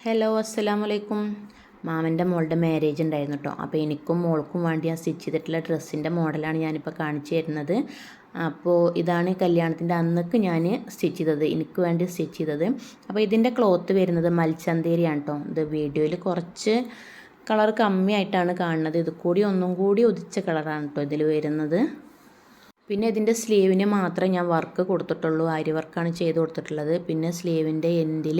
Hello അസ്സലാമലൈക്കും. മാമൻ്റെ മോളുടെ മാരേജ് ഉണ്ടായിരുന്നു കേട്ടോ. അപ്പോൾ എനിക്കും മോൾക്കും വേണ്ടി ഞാൻ സ്റ്റിച്ച് ചെയ്തിട്ടുള്ള ഡ്രസ്സിൻ്റെ മോഡലാണ് ഞാനിപ്പോൾ കാണിച്ചു തരുന്നത്. അപ്പോൾ ഇതാണ് കല്യാണത്തിൻ്റെ അന്നൊക്കെ ഞാൻ സ്റ്റിച്ച് ചെയ്തത്, എനിക്ക് വേണ്ടി സ്റ്റിച്ച് ചെയ്തത്. അപ്പോൾ ഇതിൻ്റെ ക്ലോത്ത് വരുന്നത് മൽച്ചന്തേരിയാണ് കേട്ടോ. ഇത് വീഡിയോയിൽ കുറച്ച് കളർ കമ്മിയായിട്ടാണ് കാണുന്നത്, ഇത് കൂടി ഒന്നും കൂടി ഉദിച്ച കളറാണ് കേട്ടോ ഇതിൽ വരുന്നത്. പിന്നെ ഇതിൻ്റെ സ്ലീവിന് മാത്രമേ ഞാൻ വർക്ക് കൊടുത്തിട്ടുള്ളൂ, അരി വർക്കാണ് ചെയ്ത് കൊടുത്തിട്ടുള്ളത്. പിന്നെ സ്ലീവിൻ്റെ എൻഡിൽ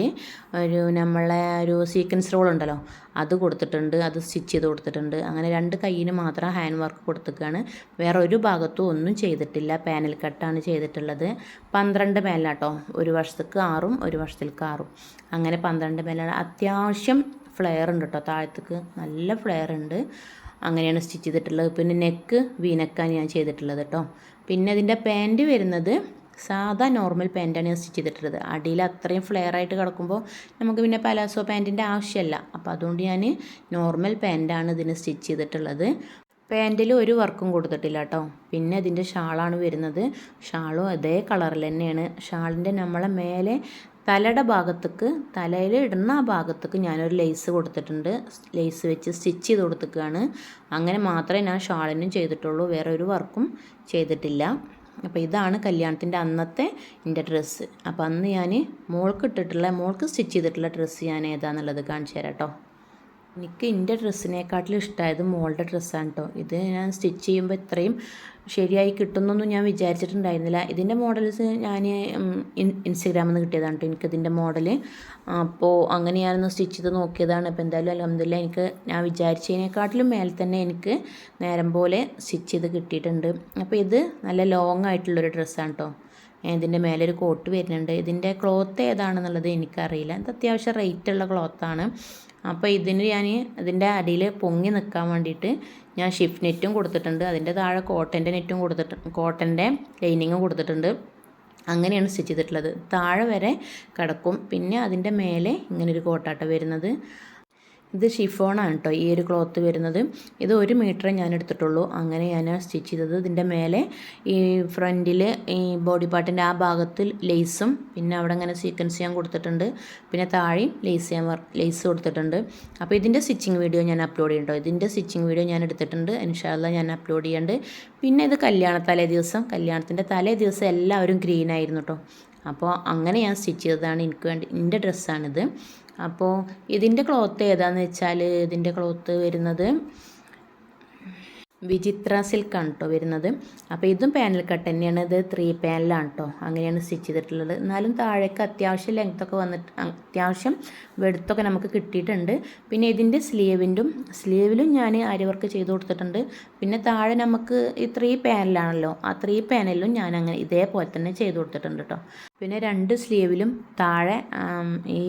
നമ്മളെ ഒരു സീക്വൻസ് റോൾ ഉണ്ടല്ലോ, അത് കൊടുത്തിട്ടുണ്ട്, അത് സ്റ്റിച്ച് ചെയ്ത് കൊടുത്തിട്ടുണ്ട്. അങ്ങനെ രണ്ട് കയ്യിന് മാത്രം ഹാൻഡ് വർക്ക് കൊടുത്തിട്ടാണ്, വേറെ ഒരു ഭാഗത്തും ഒന്നും ചെയ്തിട്ടില്ല. പാനൽ കട്ടാണ് ചെയ്തിട്ടുള്ളത്. 12 പാനലാട്ടോ, ഒരു വശത്തേക്ക് 6ഉം ഒരു വശത്തേക്ക് 6ഉം, അങ്ങനെ 12 പാനലാണ്. അത്യാവശ്യം ഫ്ലെയർ ഉണ്ട് കേട്ടോ, താഴത്തേക്ക് നല്ല ഫ്ലെയർ ഉണ്ട്. അങ്ങനെയാണ് സ്റ്റിച്ച് ചെയ്തിട്ടുള്ളത്. പിന്നെ നെക്ക് വീനക്കാണ് ഞാൻ ചെയ്തിട്ടുള്ളത് കേട്ടോ. പിന്നെ ഇതിൻ്റെ പാൻറ്റ് വരുന്നത് സാധാ നോർമൽ പാൻറ്റാണ് ഞാൻ സ്റ്റിച്ച് ചെയ്തിട്ടുള്ളത്. അടിയിൽ അത്രയും ഫ്ലെയർ ആയിട്ട് കിടക്കുമ്പോൾ നമുക്ക് പിന്നെ പലാസോ പാൻറ്റിൻ്റെ ആവശ്യമില്ല. അപ്പോൾ അതുകൊണ്ട് ഞാൻ നോർമൽ പാൻറ്റാണ് ഇതിന് സ്റ്റിച്ച് ചെയ്തിട്ടുള്ളത്. പാൻറ്റിൽ ഒരു വർക്കും കൊടുത്തിട്ടില്ല കേട്ടോ. പിന്നെ ഇതിൻ്റെ ഷാളാണ് വരുന്നത്. ഷാളും അതേ കളറിൽ തന്നെയാണ്. ഷാളിൻ്റെ നമ്മളെ മേലെ തലയുടെ ഭാഗത്തേക്ക്, തലയിൽ ഇടുന്ന ആ ഭാഗത്തേക്ക് ഞാനൊരു ലേസ് കൊടുത്തിട്ടുണ്ട്. ലേസ് വെച്ച് സ്റ്റിച്ച് ചെയ്ത് കൊടുത്തിട്ടാണ്. അങ്ങനെ മാത്രമേ ഞാൻ ഷാളിനും ചെയ്തിട്ടുള്ളൂ, വേറെ ഒരു വർക്കും ചെയ്തിട്ടില്ല. അപ്പോൾ ഇതാണ് കല്യാണത്തിൻ്റെ അന്നത്തെ എൻ്റെ ഡ്രസ്സ്. അപ്പോൾ അന്ന് ഞാൻ മോൾക്ക് സ്റ്റിച്ച് ചെയ്തിട്ടുള്ള ഡ്രസ്സ് ഞാൻ ഏതാണെന്നുള്ളത് കാണിച്ചു തരാം കേട്ടോ. എനിക്ക് എൻ്റെ ഡ്രസ്സിനെക്കാട്ടിലും ഇഷ്ടമായത് മോളുടെ ഡ്രസ്സാണ് കേട്ടോ. ഇത് ഞാൻ സ്റ്റിച്ച് ചെയ്യുമ്പോൾ ഇത്രയും ശരിയായി കിട്ടുന്നൊന്നും ഞാൻ വിചാരിച്ചിട്ടുണ്ടായിരുന്നില്ല. ഇതിൻ്റെ മോഡൽസ് ഞാൻ ഇൻസ്റ്റഗ്രാമിൽ നിന്ന് കിട്ടിയതാണ് കേട്ടോ എനിക്കിതിൻ്റെ മോഡൽ. അപ്പോൾ അങ്ങനെ ഞാനൊന്ന് സ്റ്റിച്ച് ചെയ്ത് നോക്കിയതാണ്. അപ്പോൾ എന്തായാലും അൽഹംദുലില്ലാ എനിക്ക് ഞാൻ വിചാരിച്ചതിനെക്കാട്ടിലും മേലെ തന്നെ എനിക്ക് നേരം പോലെ സ്റ്റിച്ച് ചെയ്ത് കിട്ടിയിട്ടുണ്ട്. അപ്പോൾ ഇത് നല്ല ലോങ് ആയിട്ടുള്ളൊരു ഡ്രസ്സാണ് കേട്ടോ. ഇതിൻ്റെ മേലെ ഒരു കോട്ട് വരുന്നുണ്ട്. ഇതിൻ്റെ ക്ലോത്ത് ഏതാണെന്നുള്ളത് എനിക്കറിയില്ല. ഇത് അത്യാവശ്യം റേറ്റുള്ള ക്ലോത്താണ്. അപ്പോൾ ഇതിൻ്റെ അടിയിൽ പൊങ്ങി നിൽക്കാൻ വേണ്ടിയിട്ട് ഞാൻ ഷിഫ്റ്റ് നെറ്റും കൊടുത്തിട്ടുണ്ട്. അതിൻ്റെ താഴെ കോട്ടൻ്റെ നെറ്റും കോട്ടൻ്റെ ലൈനിങ്ങും കൊടുത്തിട്ടുണ്ട്. അങ്ങനെയാണ് സ്റ്റിച്ച് ചെയ്തിട്ടുള്ളത്. താഴെ വരെ കിടക്കും. പിന്നെ അതിൻ്റെ മേലെ ഇങ്ങനൊരു കോട്ടാട്ട വരുന്നത്. ഇത് ഷിഫോണാണ് കേട്ടോ ഈ ഒരു ക്ലോത്ത് വരുന്നത്. ഇത് 1 മീറ്റർ ഞാൻ എടുത്തിട്ടുള്ളൂ. അങ്ങനെ ഞാൻ സ്റ്റിച്ച് ചെയ്തത്. ഇതിൻ്റെ മേലെ ഈ ഫ്രണ്ടിൽ ഈ ബോഡി പാർട്ടിൻ്റെ ആ ഭാഗത്തിൽ ലേസും പിന്നെ അവിടെ അങ്ങനെ സീക്വൻസ് ഞാൻ കൊടുത്തിട്ടുണ്ട്. പിന്നെ താഴെയും ലേസ് കൊടുത്തിട്ടുണ്ട്. അപ്പോൾ ഇതിൻ്റെ സ്റ്റിച്ചിങ് വീഡിയോ ഞാൻ അപ്ലോഡ് ചെയ്യുന്നുണ്ടോ. ഇതിൻ്റെ സ്റ്റിച്ചിങ് വീഡിയോ ഞാൻ എടുത്തിട്ടുണ്ട്. ഇൻഷാ അല്ലാഹ് ഞാൻ അപ്ലോഡ് ചെയ്യുന്നുണ്ട്. പിന്നെ ഇത് കല്യാണത്തിൻ്റെ തലേ ദിവസം എല്ലാവരും ഗ്രീൻ ആയിരുന്നു കേട്ടോ. അപ്പോൾ അങ്ങനെ ഞാൻ സ്റ്റിച്ച് ചെയ്തതാണ്, എനിക്ക് വേണ്ടി എൻ്റെ ഡ്രസ്സാണിത്. അപ്പോൾ ഇതിൻ്റെ ക്ലോത്ത് ഏതാണെന്ന് വെച്ചാൽ ഇതിൻ്റെ ക്ലോത്ത് വരുന്നത് വിചിത്ര സിൽക്കാണ് കേട്ടോ വരുന്നത്. അപ്പോൾ ഇതും പാനൽ കട്ട് തന്നെയാണ്. ഇത് 3 പാനലാണ് കേട്ടോ. അങ്ങനെയാണ് സ്റ്റിച്ച് ചെയ്തിട്ടുള്ളത്. എന്നാലും താഴേക്ക് അത്യാവശ്യം ലെങ്ത്തൊക്കെ വന്നിട്ട് അത്യാവശ്യം വെടുത്തൊക്കെ നമുക്ക് കിട്ടിയിട്ടുണ്ട്. പിന്നെ ഇതിൻ്റെ സ്ലീവിലും ഞാൻ അരി വർക്ക് ചെയ്ത് കൊടുത്തിട്ടുണ്ട്. പിന്നെ താഴെ നമുക്ക് ഈ 3 പാനലാണല്ലോ, ആ 3 പാനലിലും ഞാൻ അങ്ങനെ ഇതേപോലെ തന്നെ ചെയ്ത് കൊടുത്തിട്ടുണ്ട് കേട്ടോ. പിന്നെ 2 സ്ലീവിലും താഴെ ഈ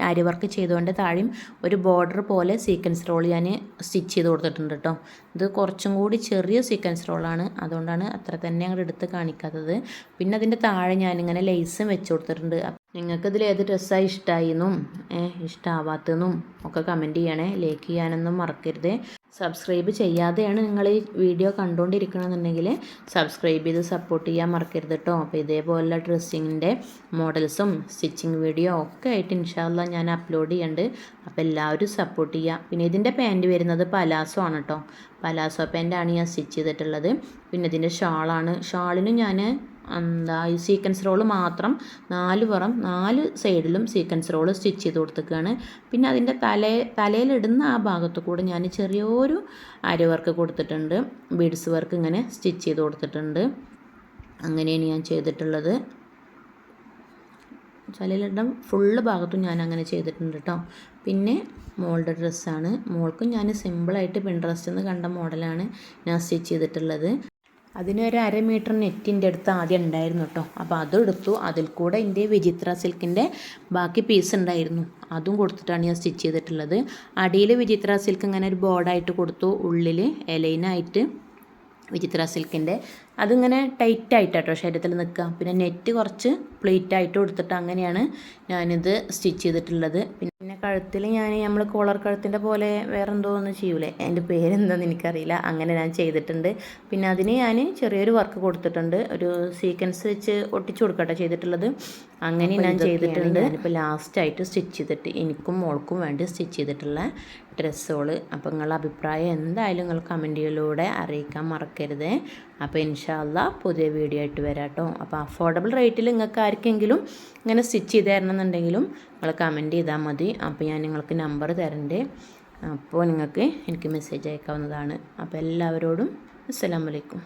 അരി വർക്ക് ചെയ്തുകൊണ്ട് താഴെയും ഒരു ബോർഡർ പോലെ സീക്വൻസ് റോൾ ഞാൻ സ്റ്റിച്ച് ചെയ്ത് കൊടുത്തിട്ടുണ്ട് കേട്ടോ. ഇത് കുറച്ചും കൂടി ചെറിയ സീക്വൻസ് റോളാണ്, അതുകൊണ്ടാണ് അത്ര തന്നെ അങ്ങോട്ട് എടുത്ത് കാണിക്കാത്തത്. പിന്നെ അതിൻ്റെ താഴെ ഞാനിങ്ങനെ ലേസും വെച്ച് കൊടുത്തിട്ടുണ്ട്. നിങ്ങൾക്കിതിൽ ഏത് ഡ്രസ്സാണ് ഇഷ്ടമായെന്നും ഇഷ്ടമാവാത്തതെന്നും ഒക്കെ കമൻറ്റ് ചെയ്യണേ. ലൈക്ക് ചെയ്യാനൊന്നും മറക്കരുത്. സബ്സ്ക്രൈബ് ചെയ്യാതെയാണ് നിങ്ങൾ ഈ വീഡിയോ കണ്ടുകൊണ്ടിരിക്കണമെന്നുണ്ടെങ്കിൽ സബ്സ്ക്രൈബ് ചെയ്ത് സപ്പോർട്ട് ചെയ്യാൻ മറക്കരുത് കേട്ടോ. അപ്പോൾ ഇതേപോലുള്ള ഡ്രസ്സിങ്ങിൻ്റെ മോഡൽസും സ്റ്റിച്ചിങ് വീഡിയോ ഒക്കെ ആയിട്ട് ഇൻഷാ അല്ലാഹ് ഞാൻ അപ്ലോഡ് ചെയ്യുന്നുണ്ട്. അപ്പോൾ എല്ലാവരും സപ്പോർട്ട് ചെയ്യുക. പിന്നെ ഇതിൻ്റെ പാൻറ്റ് വരുന്നത് പലാസോ ആണ് കേട്ടോ. പലാസോ പാൻറ്റാണ് ഞാൻ സ്റ്റിച്ച് ചെയ്തിട്ടുള്ളത്. പിന്നെ ഇതിൻ്റെ ഷാളിന് ഞാൻ ഈ സീക്വൻസ് റോള് മാത്രം 4 സൈഡിലും സീക്വൻസ് റോള് സ്റ്റിച്ച് ചെയ്ത് കൊടുത്തേക്കാണ്. പിന്നെ അതിൻ്റെ തലയിലിടുന്ന ആ ഭാഗത്തു കൂടെ ഞാൻ ചെറിയൊരു അരി വർക്ക് കൊടുത്തിട്ടുണ്ട്. ബീഡ്സ് വർക്ക് ഇങ്ങനെ സ്റ്റിച്ച് ചെയ്ത് കൊടുത്തിട്ടുണ്ട്. അങ്ങനെയാണ് ഞാൻ ചെയ്തിട്ടുള്ളത്. തലയിലിടം ഫുള്ള് ഭാഗത്തും ഞാൻ അങ്ങനെ ചെയ്തിട്ടുണ്ട് കേട്ടോ. പിന്നെ മോളുടെ ഡ്രസ്സാണ്. മോൾക്കും ഞാൻ സിമ്പിളായിട്ട് പിൻട്രസ്റ്റിൽ നിന്ന് കണ്ട മോഡലാണ് ഞാൻ സ്റ്റിച്ച് ചെയ്തിട്ടുള്ളത്. അതിനൊരു 1/2 മീറ്റർ നെറ്റിൻ്റെ അടുത്ത് ആദ്യം ഉണ്ടായിരുന്നു കേട്ടോ. അപ്പോൾ അതും എടുത്തു. അതിൽ കൂടെ എൻ്റെ വിചിത്ര സിൽക്കിൻ്റെ ബാക്കി പീസ് ഉണ്ടായിരുന്നു, അതും കൊടുത്തിട്ടാണ് ഞാൻ സ്റ്റിച്ച് ചെയ്തിട്ടുള്ളത്. അടിയിൽ വിചിത്ര സിൽക്ക് ഇങ്ങനെ ഒരു ബോർഡായിട്ട് കൊടുത്തു. ഉള്ളിൽ എലൈനായിട്ട് വിചിത്ര സിൽക്കിൻ്റെ അതിങ്ങനെ ടൈറ്റായിട്ടാട്ടോ ശരീരത്തിൽ നിൽക്കുക. പിന്നെ നെറ്റ് കുറച്ച് പ്ലീറ്റായിട്ട് കൊടുത്തിട്ട് അങ്ങനെയാണ് ഞാനിത് സ്റ്റിച്ച് ചെയ്തിട്ടുള്ളത്. പിന്നെ കഴുത്തിൽ നമ്മൾ കോളർ കഴുത്തിൻ്റെ പോലെ വേറെ എന്തോ ഒന്ന് ചെയ്യൂലേ, അതിൻ്റെ പേരെന്താണെന്ന് എനിക്കറിയില്ല, അങ്ങനെ ഞാൻ ചെയ്തിട്ടുണ്ട്. പിന്നെ അതിന് ഞാൻ ചെറിയൊരു വർക്ക് കൊടുത്തിട്ടുണ്ട്, ഒരു സീക്വൻസ് വെച്ച് ഒട്ടിച്ചു കൊടുക്കട്ടെ ചെയ്തിട്ടുള്ളത്. അങ്ങനെ ഞാൻ ചെയ്തിട്ടുണ്ട്. ഞാനിപ്പോൾ ലാസ്റ്റായിട്ട് സ്റ്റിച്ച് ചെയ്തിട്ട് എനിക്കും മോൾക്കും വേണ്ടി സ്റ്റിച്ച് ചെയ്തിട്ടുള്ള ഡ്രസ്സുകൾ. അപ്പോൾ നിങ്ങളുടെ അഭിപ്രായം എന്തായാലും നിങ്ങൾ കമൻറ്റിലൂടെ അറിയിക്കാൻ മറക്കരുത്. അപ്പോൾ ഇൻഷാ അല്ലാഹ് പുതിയ വീഡിയോ ആയിട്ട് വരാം കേട്ടോ. അപ്പോൾ അഫോർഡബിൾ റേറ്റിൽ നിങ്ങൾക്ക് ആർക്കെങ്കിലും ഇങ്ങനെ സ്റ്റിച്ച് ചെയ്ത് തരണമെന്നുണ്ടെങ്കിലും നിങ്ങൾ കമൻറ്റ് ചെയ്താൽ മതി. അപ്പോൾ ഞാൻ നിങ്ങൾക്ക് നമ്പർ തരണ്ടേ, അപ്പോൾ നിങ്ങൾക്ക് എനിക്ക് മെസ്സേജ് അയക്കാവുന്നതാണ്. അപ്പോൾ എല്ലാവരോടും അസ്സലാമു അലൈക്കും.